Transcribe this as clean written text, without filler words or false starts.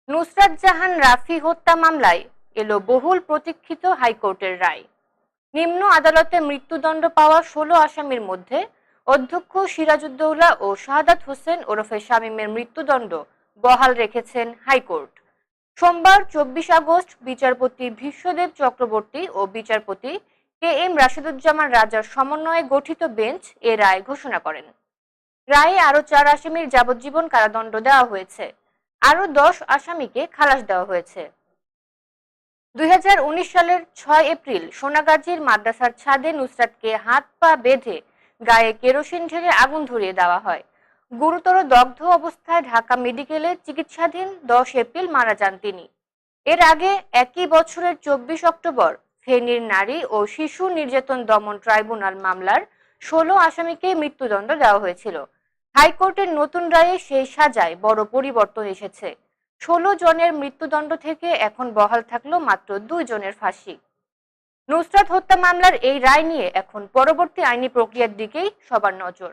নুসরাত জাহান রাফি হত্যা মামলায় এলো বহুল প্রতীক্ষিত হাইকোর্টের রায়। নিম্ন আদালতে মৃত্যুদণ্ড পাওয়া ১৬ আসামির মধ্যে অধ্যক্ষ সিরাজউদ্দৌলা ও শাহাদাত হোসেন ওরফে শামীমের মৃত্যুদণ্ড বহাল রেখেছেন হাইকোর্ট। সোমবার ২৪ আগস্ট বিচারপতি ভীষ্মদেব চক্রবর্তী ও বিচারপতি কে এম রাশেদুজ্জামান রাজার সমন্বয়ে গঠিত বেঞ্চ এ রায় ঘোষণা করেন। রায়ে আরও ৪ আসামির যাবজ্জীবন কারাদণ্ড দেওয়া হয়েছে। আরও ১০ আসামিকে খালাস দেওয়া হয়েছে। ২০১৯ সালের ৬ এপ্রিল সোনাগাজীর মাদ্রাসার ছাদে নুসরাতকে হাত পা বেঁধে গায়ে কেরোসিন ঢেলে আগুন ধরিয়ে দেওয়া হয়। গুরুতর দগ্ধ অবস্থায় ঢাকা মেডিকেলে চিকিৎসাধীন ১০ এপ্রিল মারা যান তিনি। এর আগে একই বছরের ২৪ অক্টোবর ফেনীর নারী ও শিশু নির্যাতন দমন ট্রাইব্যুনাল মামলার ১৬ আসামিকে মৃত্যুদণ্ড দেওয়া হয়েছিল। হাইকোর্টের নতুন রায়ে সেই সাজায় বড় পরিবর্তন এসেছে। ১৬ জনের মৃত্যুদণ্ড থেকে এখন বহাল থাকলো মাত্র ২ জনের ফাঁসি। নুসরাত হত্যা মামলার এই রায় নিয়ে এখন পরবর্তী আইনি প্রক্রিয়ার দিকেই সবার নজর।